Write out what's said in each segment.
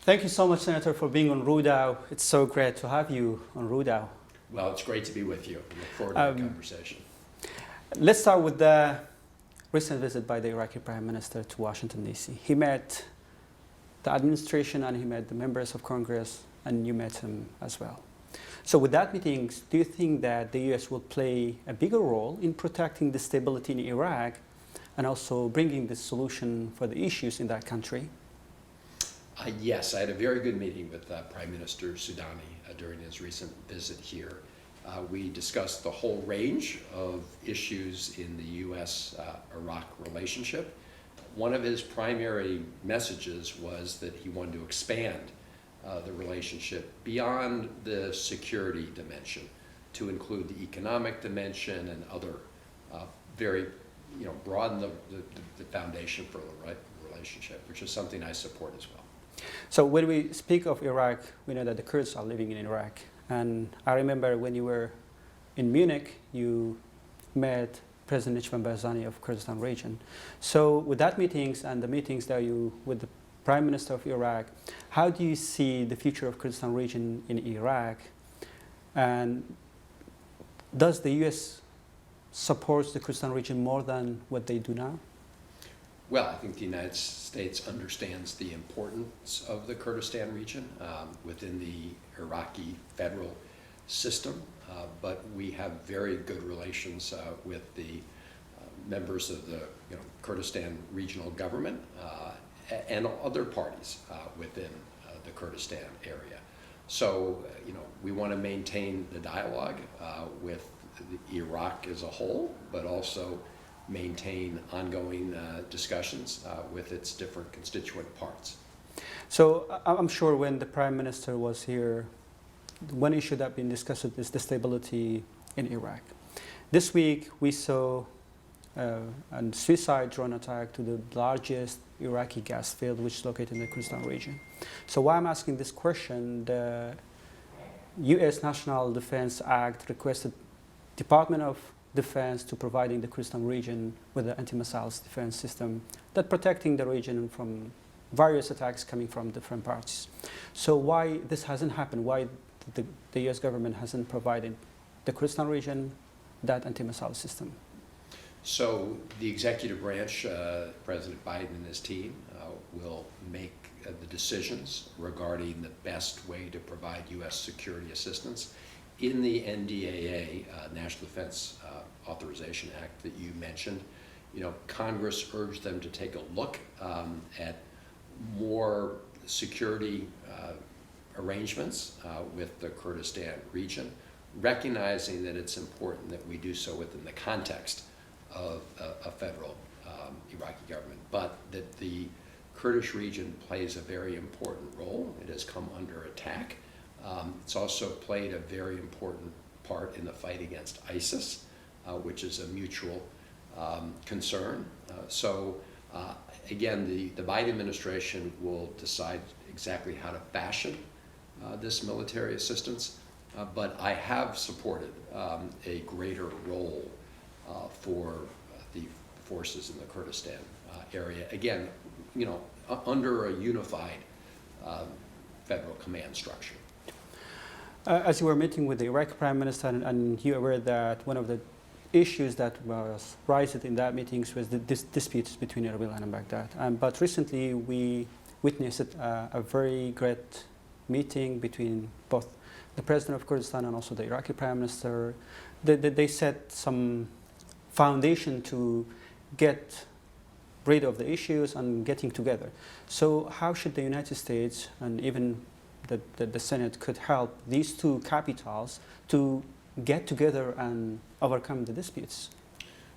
Thank you so much, Senator, for being on Rudaw. It's so great to have you on Rudaw. Well, it's great to be with you. I look forward to the conversation. Let's start with the recent visit by the Iraqi Prime Minister to Washington, D.C. He met the administration and he met the members of Congress, and you met him as well. So with that meeting, do you think that the U.S. will play a bigger role in protecting the stability in Iraq and also bringing the solution for the issues in that country? Yes, I had a very good meeting with Prime Minister Soudani during his recent visit here. We discussed the whole range of issues in the U.S.-Iraq relationship. One of his primary messages was that he wanted to expand the relationship beyond the security dimension to include the economic dimension and other broaden the foundation for the relationship, which is something I support as well. So when we speak of Iraq, we know that the Kurds are living in Iraq. And I remember when you were in Munich, you met President Ishvan Barzani of Kurdistan Region. So with that meetings and the meetings that you with the Prime Minister of Iraq, how do you see the future of Kurdistan Region in Iraq? And does the U.S. support the Kurdistan Region more than what they do now? Well, I think the United States understands the importance of the Kurdistan region within the Iraqi federal system, but we have very good relations with the members of the Kurdistan regional government and other parties within the Kurdistan area. So, we want to maintain the dialogue with Iraq as a whole, but also maintain ongoing discussions with its different constituent parts. So I'm sure when the Prime Minister was here, one issue that been discussed is the stability in Iraq. This week we saw a suicide drone attack to the largest Iraqi gas field, which is located in the Kurdistan region. So why I'm asking this question, the U.S. National Defense Act requested Department of Defense to providing the Kurdistan region with an anti-missile defense system that protecting the region from various attacks coming from different parts. So why this hasn't happened? Why the U.S. government hasn't provided the Kurdistan region that anti-missile system? So the executive branch, President Biden and his team, will make the decisions regarding the best way to provide U.S. security assistance. In the NDAA, National Defense Authorization Act that you mentioned, Congress urged them to take a look at more security arrangements with the Kurdistan region, recognizing that it's important that we do so within the context of a federal Iraqi government, but that the Kurdish region plays a very important role. It has come under attack. It's also played a very important part in the fight against ISIS, which is a mutual concern. Again, the Biden administration will decide exactly how to fashion this military assistance, but I have supported a greater role for the forces in the Kurdistan area. Again, under a unified federal command structure. As you were meeting with the Iraqi Prime Minister, and you were aware that one of the issues that was raised in that meeting was the disputes between Erbil and Baghdad. But recently we witnessed a very great meeting between both the President of Kurdistan and also the Iraqi Prime Minister. They set some foundation to get rid of the issues and getting together. So how should the United States and even the Senate could help these two capitals to get together and overcome the disputes?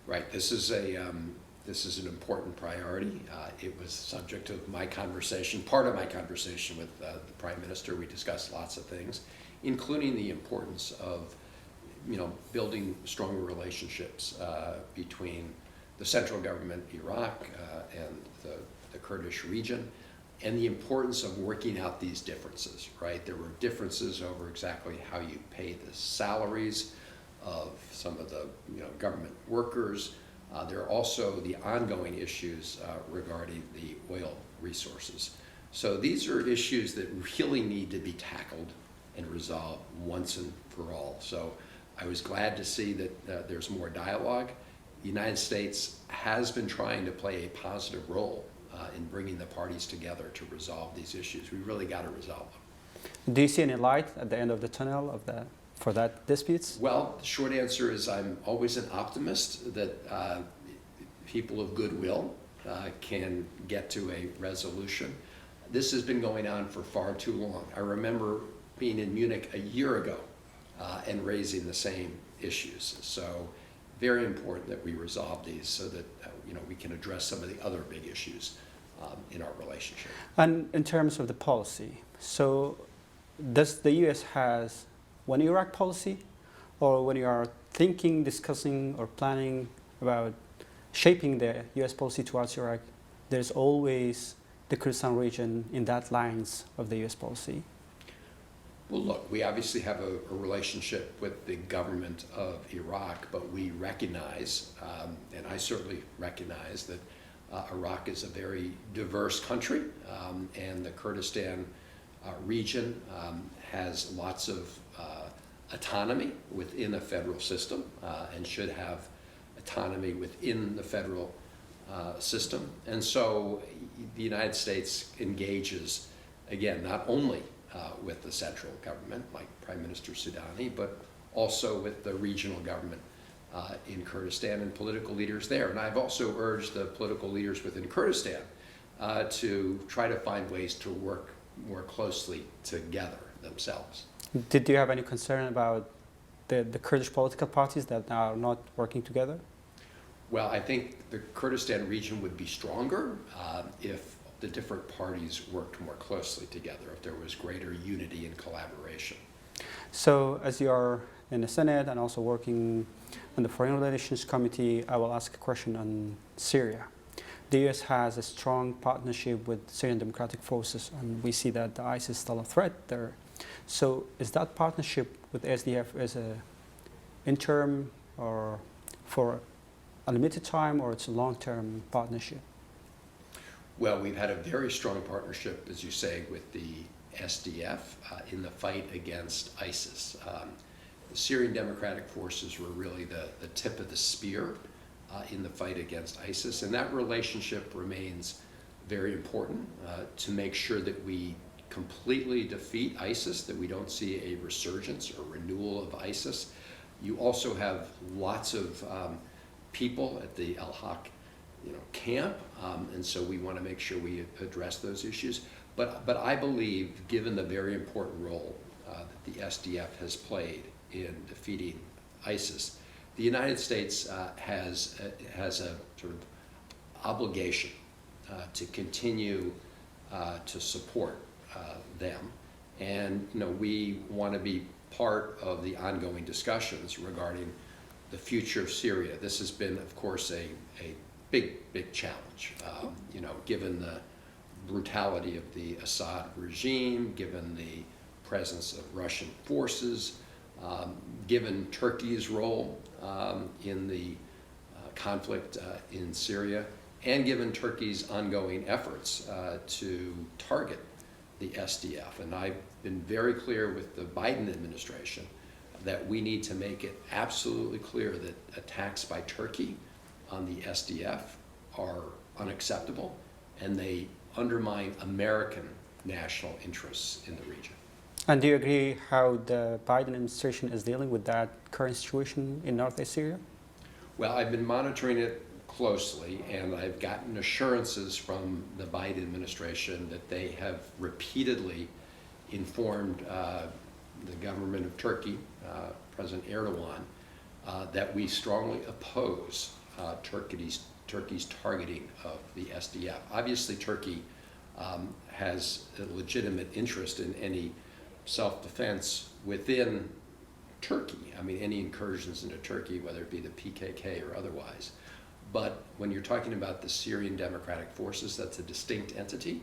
Right. This is an important priority. It was subject of my conversation, part of my conversation with the Prime Minister. We discussed lots of things, including the importance of building stronger relationships between the central government, Iraq, and the Kurdish region, and the importance of working out these differences, right? There were differences over exactly how you pay the salaries of some of the government workers. There are also the ongoing issues regarding the oil resources. So these are issues that really need to be tackled and resolved once and for all. So I was glad to see that there's more dialogue. The United States has been trying to play a positive role in bringing the parties together to resolve these issues. We really got to resolve them. Do you see any light at the end of the tunnel for that disputes? Well, the short answer is I'm always an optimist that people of goodwill can get to a resolution. This has been going on for far too long. I remember being in Munich a year ago and raising the same issues. So very important that we resolve these so that we can address some of the other big issues in our relationship. And in terms of the policy, so does the U.S. has one Iraq policy, or when you are thinking, discussing, or planning about shaping the U.S. policy towards Iraq, there's always the Kurdistan region in that lines of the U.S. policy? Well, look, we obviously have a relationship with the government of Iraq, but we recognize, and I certainly recognize, that Iraq is a very diverse country, and the Kurdistan region has lots of autonomy within a federal system and should have autonomy within the federal system. And so the United States engages, again, not only with the central government, like Prime Minister Soudani, but also with the regional government in Kurdistan and political leaders there. And I've also urged the political leaders within Kurdistan to try to find ways to work more closely together themselves. Did you have any concern about the Kurdish political parties that are not working together? Well, I think the Kurdistan region would be stronger if the different parties worked more closely together, if there was greater unity and collaboration. So as you are in the Senate and also working on the Foreign Relations Committee, I will ask a question on Syria. The U.S. has a strong partnership with Syrian Democratic Forces, and we see that the ISIS is still a threat there. So is that partnership with SDF as an interim or for a limited time, or it's a long-term partnership? Well, we've had a very strong partnership, as you say, with the SDF in the fight against ISIS. The Syrian Democratic Forces were really the tip of the spear in the fight against ISIS, and that relationship remains very important to make sure that we completely defeat ISIS, that we don't see a resurgence or renewal of ISIS. You also have lots of people at the Al-Haq camp, and so we want to make sure we address those issues. But I believe, given the very important role that the SDF has played in defeating ISIS, the United States has a sort of obligation to continue to support them, and we want to be part of the ongoing discussions regarding the future of Syria. This has been, of course, a big challenge, given the brutality of the Assad regime, given the presence of Russian forces, given Turkey's role in the conflict in Syria, and given Turkey's ongoing efforts to target the SDF. And I've been very clear with the Biden administration that we need to make it absolutely clear that attacks by Turkey on the SDF are unacceptable, and they undermine American national interests in the region. And do you agree how the Biden administration is dealing with that current situation in northeast Syria? Well, I've been monitoring it closely, and I've gotten assurances from the Biden administration that they have repeatedly informed the government of Turkey, President Erdogan, that we strongly oppose Turkey's targeting of the SDF. Obviously, Turkey has a legitimate interest in any self-defense within Turkey. I mean, any incursions into Turkey, whether it be the PKK or otherwise. But when you're talking about the Syrian Democratic Forces, that's a distinct entity,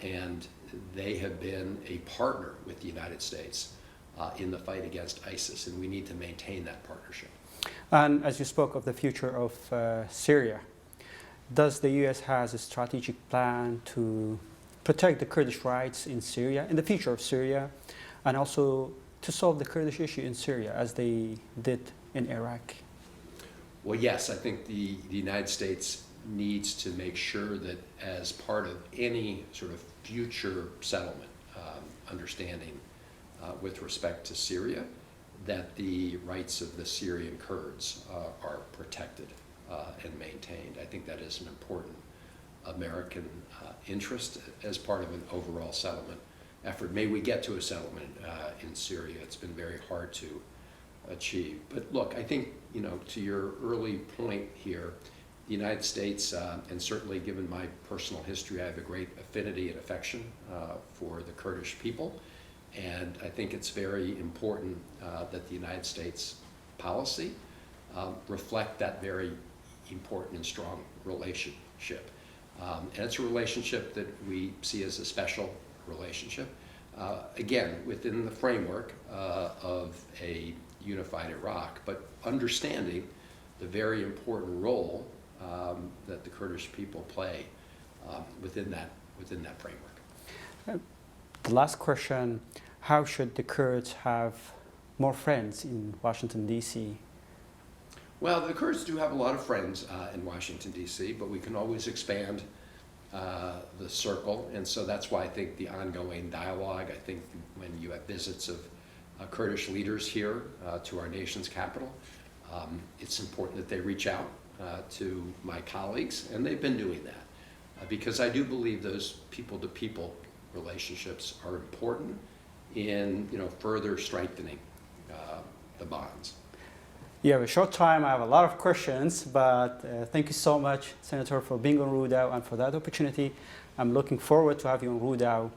and they have been a partner with the United States in the fight against ISIS, and we need to maintain that partnership. And as you spoke of the future of Syria, does the U.S. has a strategic plan to protect the Kurdish rights in Syria, in the future of Syria, and also to solve the Kurdish issue in Syria as they did in Iraq? Well, yes, I think the United States needs to make sure that as part of any sort of future settlement understanding with respect to Syria, that the rights of the Syrian Kurds are protected and maintained. I think that is an important American interest as part of an overall settlement effort. May we get to a settlement in Syria. It's been very hard to achieve. But look, I think, you know, to your early point here, the United States, and certainly given my personal history, I have a great affinity and affection for the Kurdish people. And I think it's very important that the United States policy reflect that very important and strong relationship. And it's a relationship that we see as a special relationship, again, within the framework of a unified Iraq, but understanding the very important role that the Kurdish people play within that framework. The last question, how should the Kurds have more friends in Washington, D.C.? Well, the Kurds do have a lot of friends in Washington, D.C., but we can always expand the circle, and so that's why I think the ongoing dialogue, I think when you have visits of Kurdish leaders here to our nation's capital, it's important that they reach out to my colleagues, and they've been doing that because I do believe those people-to-people relationships are important in, you know, further strengthening the bonds. You have a short time. I have a lot of questions, but thank you so much, Senator, for being on Rudaw and for that opportunity. I'm looking forward to having you on Rudaw